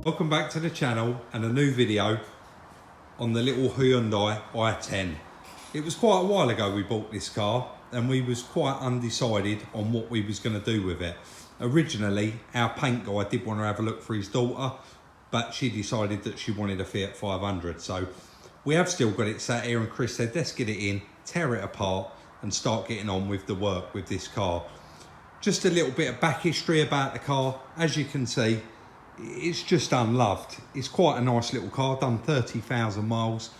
Welcome back to the channel and a new video on the little Hyundai I10. It was quite a while ago we bought this car and we was quite undecided on what we was going to do with it. Originally our paint guy did want to have a look for his daughter, but she decided that she wanted a Fiat 500. So we have still got it sat here and Chris said let's get it in, tear it apart and start getting on with the work with this car. Just a little bit of back history about the car. As you can see, it's just unloved. It's quite a nice little car, done 30,000 miles.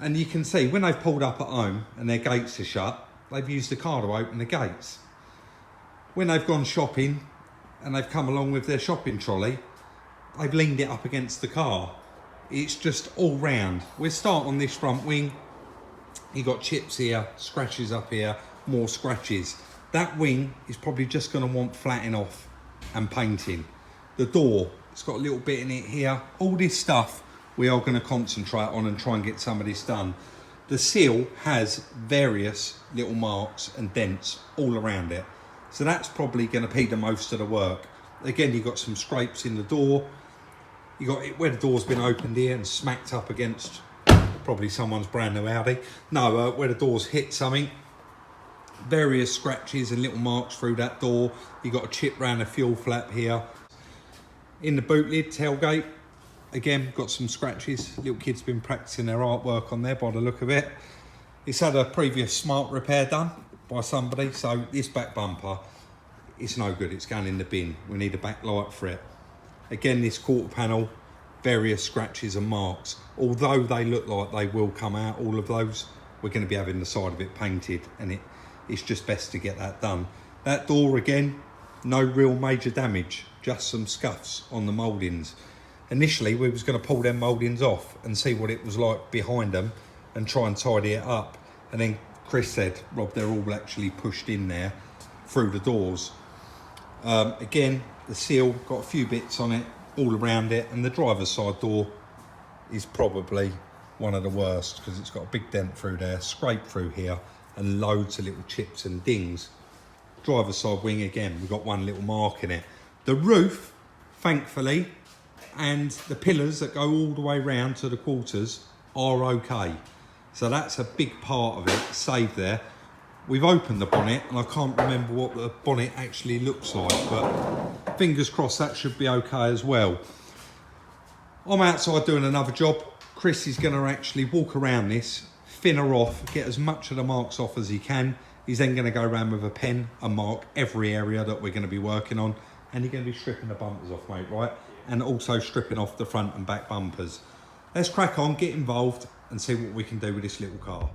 And you can see when they've pulled up at home and their gates are shut, they've used the car to open the gates. When they've gone shopping and they've come along with their shopping trolley, they've leaned it up against the car. It's just all round. We'll start on this front wing. You got chips here, scratches up here, more scratches. That wing is probably just going to want flattening off and painting. The door, it's got a little bit in it here. All this stuff we are going to concentrate on and try and get some of this done. The seal has various little marks and dents all around it. So that's probably going to be the most of the work. Again, you've got some scrapes in the door. You got it where the door's been opened here and smacked up against probably someone's brand new Audi. No, where the door's hit something. Various scratches and little marks through that door. You got a chip around the fuel flap here. In the boot lid, tailgate, again, got some scratches. Little kid's been practicing their artwork on there by the look of it. It's had a previous smart repair done by somebody, so this back bumper, it's no good, it's going in the bin. We need a back light for it. Again, this quarter panel, various scratches and marks. Although they look like they will come out, all of those, we're going to be having the side of it painted, and it's just best to get that done. That door, again, no real major damage, just some scuffs on the mouldings. Initially we was going to pull them mouldings off and see what it was like behind them and try and tidy it up, and then Chris said, Rob, they're all actually pushed in there through the doors. Again, the seal got a few bits on it all around it, and the driver's side door is probably one of the worst because it's got a big dent through there, scrape through here, and loads of little chips and dings. Driver's side wing, again, we've got one little mark in it. The roof, thankfully, and the pillars that go all the way round to the quarters are okay. So that's a big part of it, saved there. We've opened the bonnet, and I can't remember what the bonnet actually looks like, but fingers crossed that should be okay as well. I'm outside doing another job. Chris is going to actually walk around this, thin her off, get as much of the marks off as he can. He's then going to go around with a pen and mark every area that we're going to be working on. And you're going to be stripping the bumpers off, mate, right? And also stripping off the front and back bumpers. Let's crack on, get involved and see what we can do with this little car.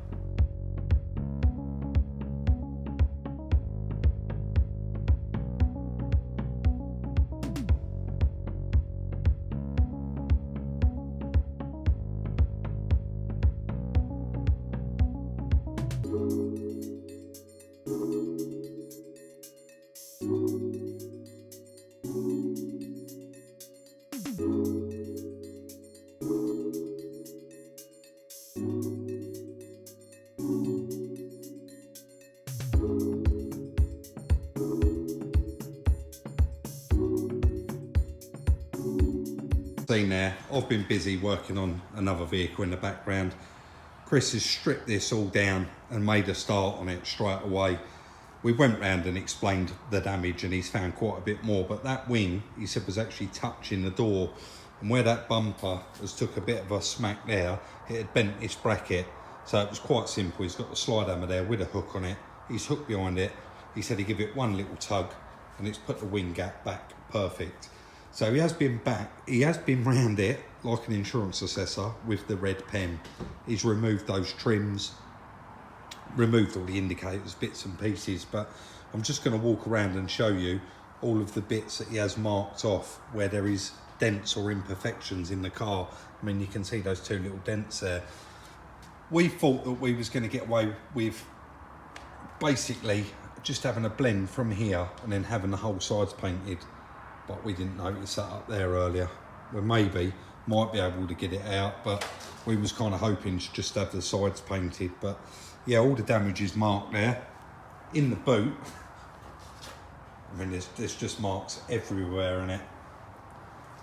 Seen there, I've been busy working on another vehicle in the background. Chris has stripped this all down and made a start on it straight away. We went round and explained the damage and he's found quite a bit more, but that wing, he said, was actually touching the door, and where that bumper has took a bit of a smack there, it had bent this bracket. So it was quite simple. He's got the slide hammer there with a hook on it. He's hooked behind it. He said he'd give it one little tug and it's put the wing gap back perfect. So he has been back, he has been round it like an insurance assessor with the red pen. He's removed those trims, removed all the indicators, bits and pieces, but I'm just going to walk around and show you all of the bits that he has marked off where there is dents or imperfections in the car. I mean, you can see those two little dents there. We thought that we was going to get away with basically just having a blend from here and then having the whole sides painted, but we didn't notice that up there earlier. We might be able to get it out, but we was kind of hoping to just have the sides painted. But yeah, all the damage is marked there. In the boot, I mean, there's just marks everywhere in it.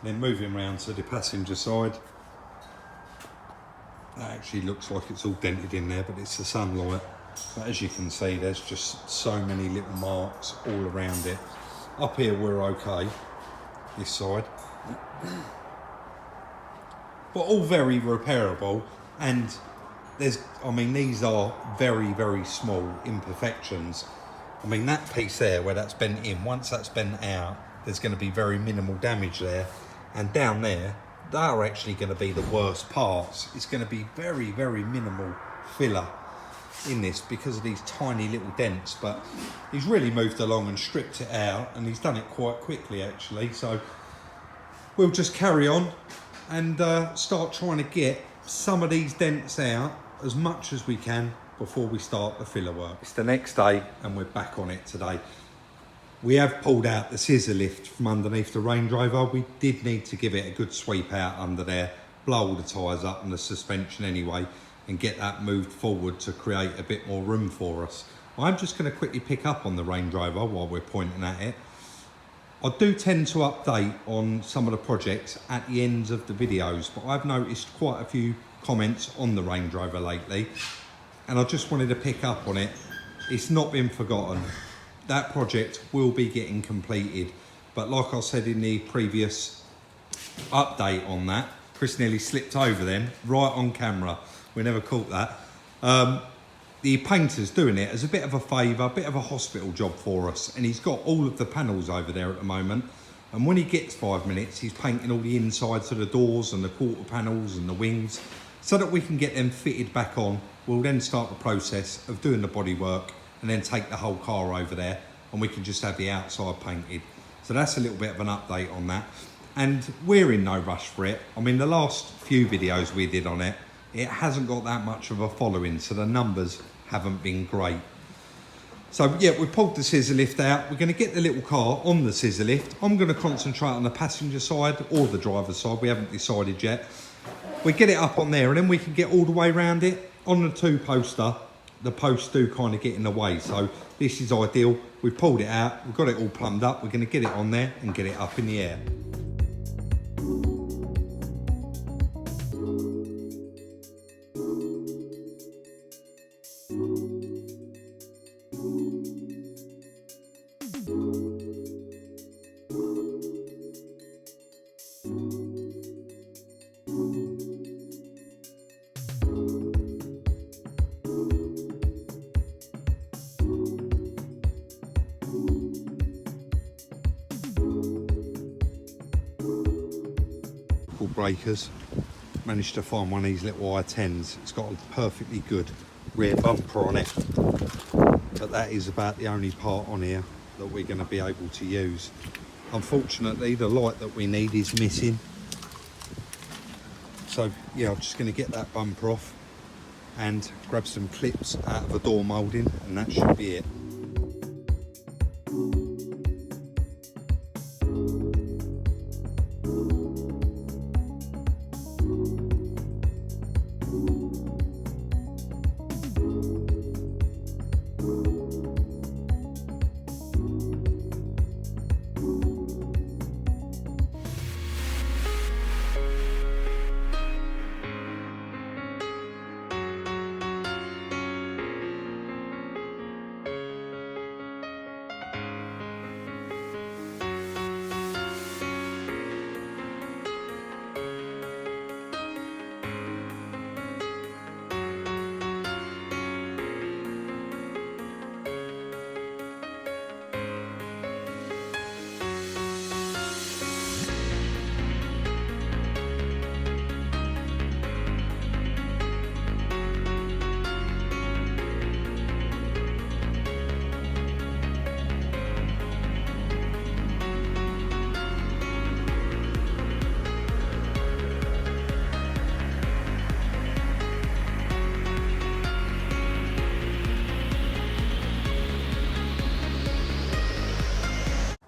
Then moving round to the passenger side. That actually looks like it's all dented in there, but it's the sunlight. But as you can see, there's just so many little marks all around it. Up here we're okay, this side. But all very repairable, and I mean, these are very, very small imperfections. I mean, that piece there where that's bent in, once that's bent out, there's going to be very minimal damage there. And down there, they are actually going to be the worst parts. It's going to be very, very minimal filler in this because of these tiny little dents. But he's really moved along and stripped it out, and he's done it quite quickly actually. So we'll just carry on and start trying to get some of these dents out as much as we can before we start the filler work. It's the next day and we're back on it today. We have pulled out the scissor lift from underneath the Range Rover. We did need to give it a good sweep out under there, blow all the tyres up and the suspension anyway, and get that moved forward to create a bit more room for us. I'm just going to quickly pick up on the Range Rover while we're pointing at it. I do tend to update on some of the projects at the ends of the videos, but I've noticed quite a few comments on the Range Rover lately, and I just wanted to pick up on it. It's not been forgotten. That project will be getting completed, but like I said in the previous update on that, Chris nearly slipped over then, right on camera. We never caught that. The painter's doing it as a bit of a favour, a bit of a hospital job for us, and he's got all of the panels over there at the moment, and when he gets 5 minutes, he's painting all the insides of the doors and the quarter panels and the wings so that we can get them fitted back on. We'll then start the process of doing the bodywork and then take the whole car over there, and we can just have the outside painted. So that's a little bit of an update on that, and we're in no rush for it. I mean, the last few videos we did on it, it hasn't got that much of a following, so the numbers haven't been great. So yeah, we pulled the scissor lift out. We're going to get the little car on the scissor lift. I'm going to concentrate on the passenger side or the driver's side. We haven't decided yet. We get it up on there, and then we can get all the way around it. On the two poster, the posts do kind of get in the way, so this is ideal. We've pulled it out, we've got it all plumbed up. We're going to get it on there and get it up in the air. Breakers. Managed to find one of these little I10s. It's got a perfectly good rear bumper on it, but that is about the only part on here that we're going to be able to use. Unfortunately, the light that we need is missing, so yeah, I'm just going to get that bumper off and grab some clips out of the door moulding, and that should be it.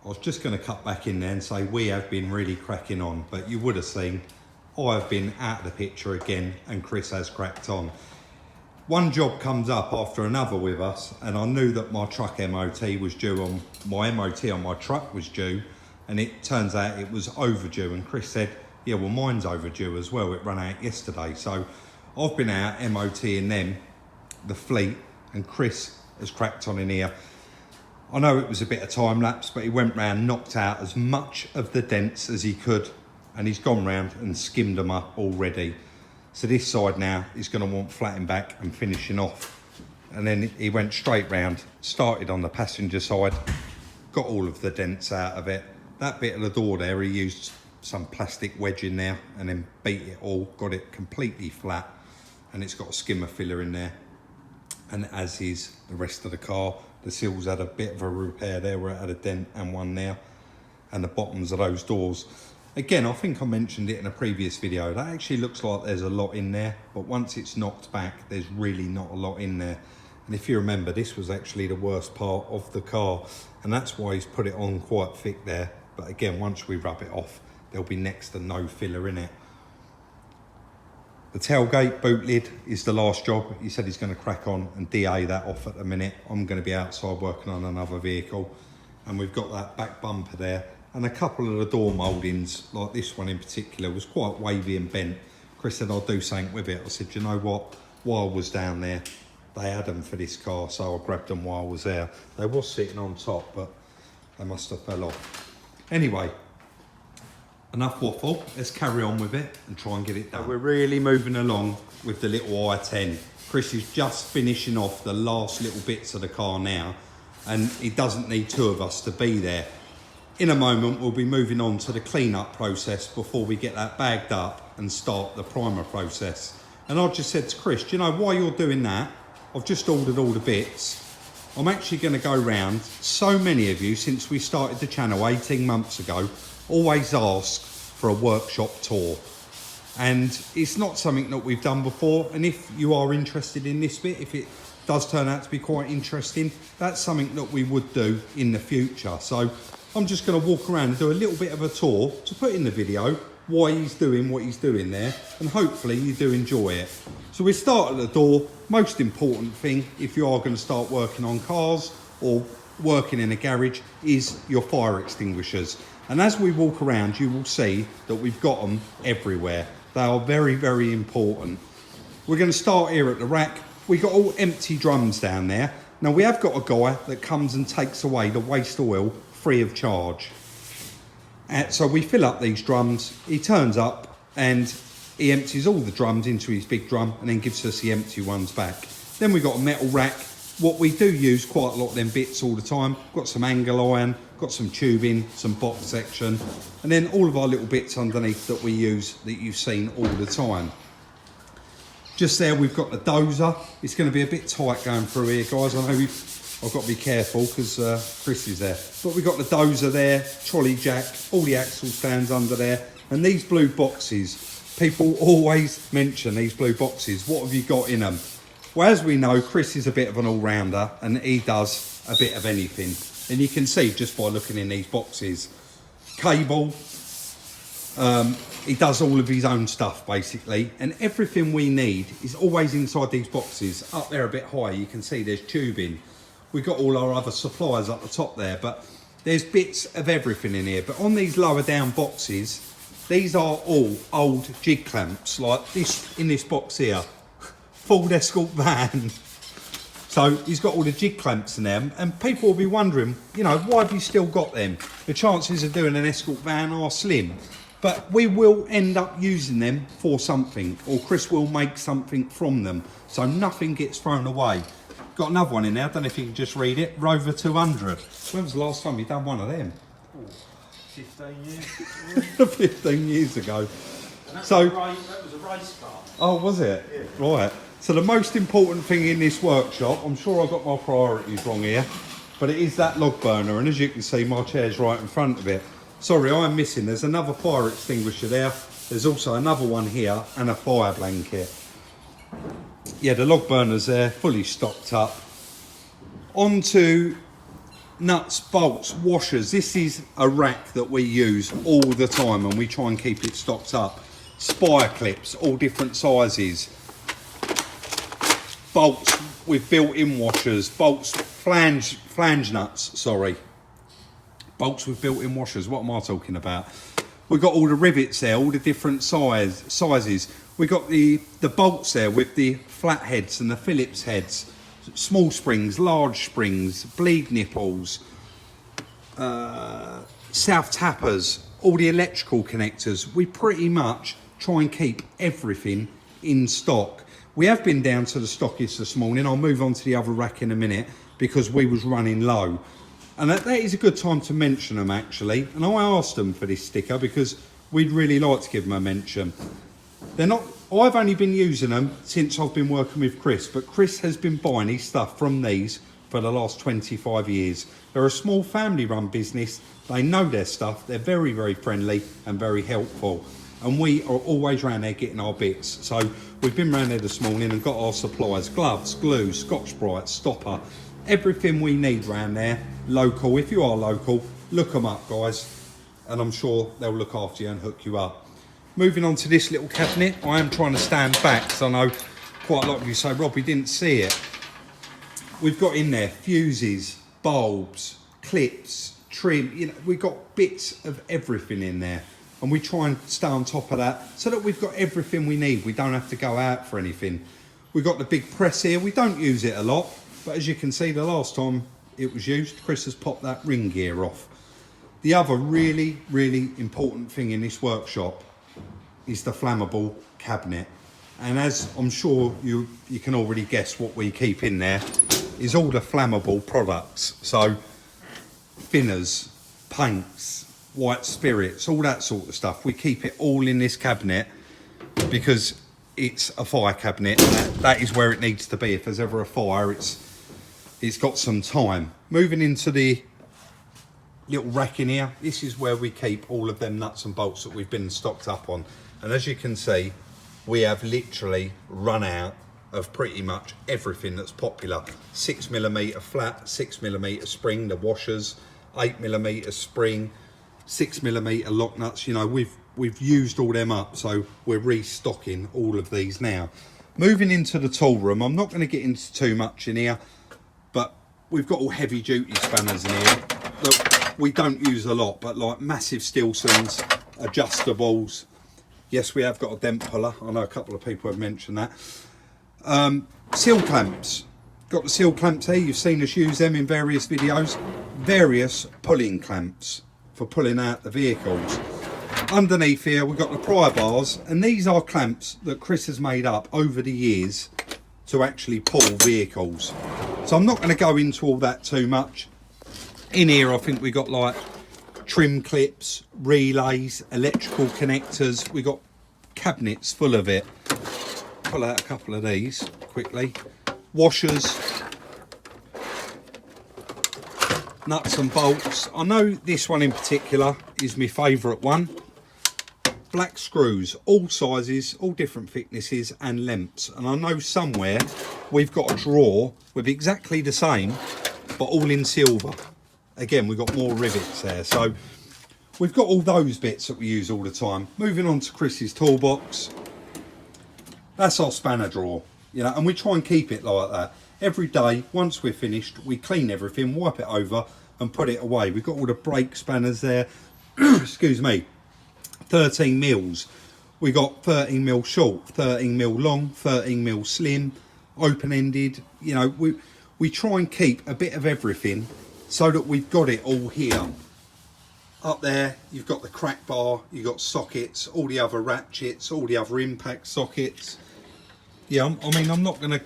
I was just going to cut back in there and say we have been really cracking on, but you would have seen I've been out of the picture again and Chris has cracked on. One job comes up after another with us, and I knew that my truck MOT was due on, my MOT on my truck was due, and it turns out it was overdue. And Chris said, yeah, well, mine's overdue as well. It ran out yesterday. So I've been out MOTing them, the fleet, and Chris has cracked on in here. I know it was a bit of time lapse, but he went round, knocked out as much of the dents as he could, and he's gone round and skimmed them up already. So this side now is going to want flattening back and finishing off. And then he went straight round, started on the passenger side, got all of the dents out of it. That bit of the door there, he used some plastic wedge in there and then beat it all, got it completely flat, and it's got a skimmer filler in there. And as is the rest of the car, the sills had a bit of a repair there where it had a dent and one there, and the bottoms of those doors. Again, I think I mentioned it in a previous video, that actually looks like there's a lot in there, but once it's knocked back, there's really not a lot in there. And if you remember, this was actually the worst part of the car, and that's why he's put it on quite thick there. But again, once we rub it off, there'll be next to no filler in it. The tailgate boot lid is the last job. He said he's going to crack on and DA that off at the minute. I'm going to be outside working on another vehicle, and we've got that back bumper there. And a couple of the door mouldings, like this one in particular, was quite wavy and bent. Chris said, I'll do something with it. I said, you know what? While I was down there, they had them for this car, so I grabbed them while I was there. They was sitting on top, but they must have fell off. Anyway, enough waffle. Let's carry on with it and try and get it done. So we're really moving along with the little i10. Chris is just finishing off the last little bits of the car now, and he doesn't need two of us to be there. In a moment, we'll be moving on to the clean-up process before we get that bagged up and start the primer process. And I just said to Chris, do you know, while you're doing that, I've just ordered all the bits. I'm actually going to go round. So many of you, since we started the channel 18 months ago, always ask for a workshop tour. And it's not something that we've done before. And if you are interested in this bit, if it does turn out to be quite interesting, that's something that we would do in the future. So I'm just going to walk around and do a little bit of a tour to put in the video why he's doing what he's doing there, and hopefully you do enjoy it. So we start at the door. Most important thing if you are going to start working on cars or working in a garage is your fire extinguishers. And as we walk around, you will see that we've got them everywhere. They are very, very important. We're going to start here at the rack. We've got all empty drums down there. Now we have got a guy that comes and takes away the waste oil free of charge. So we fill up these drums, he turns up and he empties all the drums into his big drum and then gives us the empty ones back. Then we've got a metal rack. What we do use quite a lot of them bits all the time. Got some angle iron, got some tubing, some box section, and then all of our little bits underneath that we use that you've seen all the time. Just there we've got the dozer. It's going to be a bit tight going through here, guys. I know I've got to be careful because Chris is there. But we've got the dozer there, trolley jack, all the axle stands under there. And these blue boxes, people always mention these blue boxes. What have you got in them? Well, as we know, Chris is a bit of an all-rounder and he does a bit of anything. And you can see just by looking in these boxes. Cable, he does all of his own stuff basically. And everything we need is always inside these boxes. Up there a bit higher, you can see there's tubing. We've got all our other suppliers up the top there, but there's bits of everything in here. But on these lower down boxes, these are all old jig clamps, like this in this box here. Ford Escort van. So he's got all the jig clamps in them, and people will be wondering, you know, why have you still got them? The chances of doing an Escort van are slim, but we will end up using them for something, or Chris will make something from them, so nothing gets thrown away. Got another one in there, I don't know if you can just read it, Rover 200. When was the last time you done one of them? Oh, 15 years. 15 years ago. That So was a race car. Oh, was it? Yeah. Right. So the most important thing in this workshop, I'm sure I've got my priorities wrong here, but it is that log burner, and as you can see, my chair's right in front of it. Sorry, I'm missing. There's another fire extinguisher there. There's also another one here and a fire blanket. Yeah, the log burner's there, fully stocked up. On to nuts, bolts, washers. This is a rack that we use all the time and we try and keep it stocked up. Spire clips, all different sizes. Bolts with built-in washers. Bolts, flange nuts, sorry. bolts with built-in washers. What am I talking about? We've got all the rivets there, all the different sizes. We've got the bolts there with the flat heads and the Phillips heads, small springs, large springs, bleed nipples, south tappers, all the electrical connectors. We pretty much try and keep everything in stock. We have been down to the stockists this morning. I'll move on to the other rack in a minute because we was running low. And that is a good time to mention them actually. And I asked them for this sticker because we'd really like to give them a mention. They're not, I've only been using them since I've been working with Chris, but Chris has been buying his stuff from these for the last 25 years. They're a small family run business. They know their stuff. They're very, very friendly and very helpful. And we are always around there getting our bits. So we've been around there this morning and got our supplies, gloves, glue, Scotch-Brite, stopper, everything we need around there, local. If you are local, look them up, guys, and I'm sure they'll look after you and hook you up. Moving on to this little cabinet, I am trying to stand back because I know quite a lot of you say, Rob, we didn't see it. We've got in there fuses, bulbs, clips, trim, you know, we've got bits of everything in there. And we try and stay on top of that so that we've got everything we need. We don't have to go out for anything. We've got the big press here. We don't use it a lot, but as you can see, the last time it was used, Chris has popped that ring gear off. The other really, really important thing in this workshop is the flammable cabinet. And as I'm sure you can already guess what we keep in there is all the flammable products. So thinners, paints, white spirits, all that sort of stuff. We keep it all in this cabinet because it's a fire cabinet and that is where it needs to be. If there's ever a fire, it's got some time. Moving into the little rack in here, this is where we keep all of them nuts and bolts that we've been stocked up on. And as you can see, we have literally run out of pretty much everything that's popular. 6mm flat, 6mm spring, the washers, 8mm spring, 6mm lock nuts. You know, we've used all them up, so we're restocking all of these now. Moving into the tool room, I'm not going to get into too much in here, but we've got all heavy duty spanners in here that we don't use a lot, but like massive Stilsons, adjustables. Yes, we have got a dent puller. I know a couple of people have mentioned that. Seal clamps. Got the seal clamps here. You've seen us use them in various videos. Various pulling clamps for pulling out the vehicles. Underneath here we've got the pry bars, and these are clamps that Chris has made up over the years to actually pull vehicles. So I'm not going to go into all that too much. In here I think we got like trim clips, relays, electrical connectors. We got cabinets full of it. Pull out a couple of these quickly. Washers, nuts and bolts. I know this one in particular is my favourite one. Black screws, all sizes, all different thicknesses and lengths. And I know somewhere we've got a drawer with exactly the same, but all in silver. Again, we've got more rivets there. So we've got all those bits that we use all the time. Moving on to Chris's toolbox. That's our spanner drawer, you know, and we try and keep it like that. Every day, once we're finished, we clean everything, wipe it over and put it away. We've got all the brake spanners there. Excuse me. 13 mils. We got 13 mil short, 13 mil long, 13 mil slim, open-ended. You know, we try and keep a bit of everything so that we've got it all here. Up there, you've got the crack bar, you've got sockets, all the other ratchets, all the other impact sockets. Yeah, I mean, I'm not gonna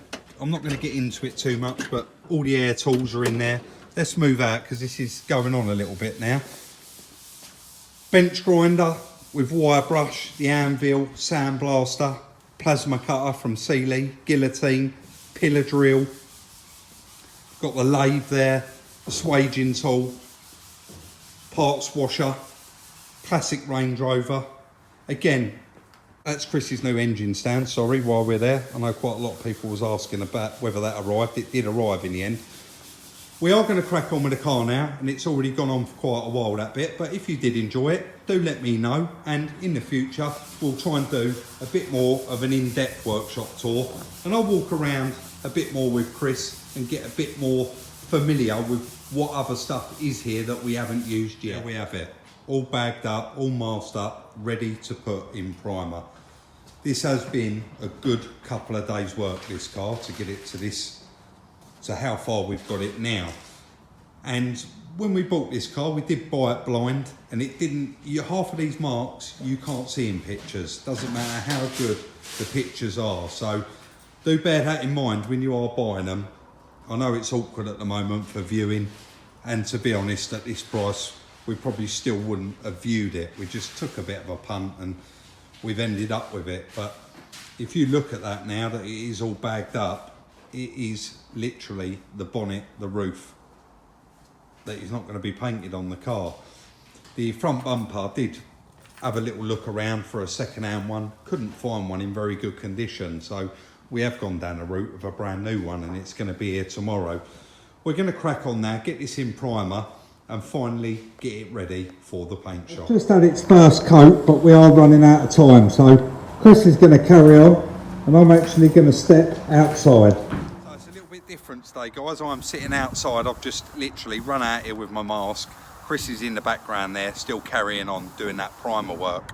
get into it too much, but all the air tools are in there. Let's move out because this is going on a little bit now. Bench grinder with wire brush, the anvil, sandblaster, plasma cutter from Sealy, guillotine, pillar drill. Got the lathe there, the swaging tool, parts washer, classic Range Rover. Again, that's Chris's new engine stand, sorry, while we're there. I know quite a lot of people was asking about whether that arrived. It did arrive in the end. We are going to crack on with the car now, and it's already gone on for quite a while, that bit, but if you did enjoy it, do let me know, and in the future we'll try and do a bit more of an in-depth workshop tour, and I'll walk around a bit more with Chris and get a bit more familiar with what other stuff is here that we haven't used yet. We have it all bagged up, all masked up, ready to put in primer. This has been a good couple of days work, this car, to get it to this, to how far we've got it now. And when we bought this car, we did buy it blind, and it didn't, half of these marks you can't see in pictures. Doesn't matter how good the pictures are. So do bear that in mind when you are buying them. I know it's awkward at the moment for viewing, and to be honest, at this price, we probably still wouldn't have viewed it. We just took a bit of a punt and we've ended up with it. But if you look at that now, that it is all bagged up, it is literally the bonnet, the roof, that is not going to be painted on the car. The front bumper, I did have a little look around for a second-hand one, couldn't find one in very good condition, so we have gone down the route of a brand new one, and it's going to be here tomorrow. We're going to crack on now, get this in primer, and finally get it ready for the paint shop. Just had its first coat, but we are running out of time, so Chris is going to carry on, and I'm actually going to step outside. So it's a little bit different today, guys. I'm sitting outside. I've just literally run out here with my mask. Chris is in the background there, still carrying on doing that primer work.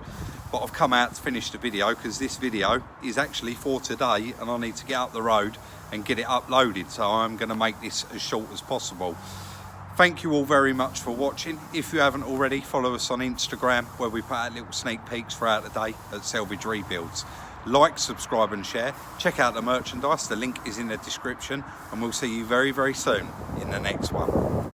But I've come out to finish the video because this video is actually for today, and I need to get up the road and get it uploaded. So I'm going to make this as short as possible. Thank you all very much for watching. If you haven't already, follow us on Instagram, where we put out little sneak peeks throughout the day at Salvage Rebuilds. Like, subscribe and share. Check out the merchandise. The link is in the description, and we'll see you very, very soon in the next one.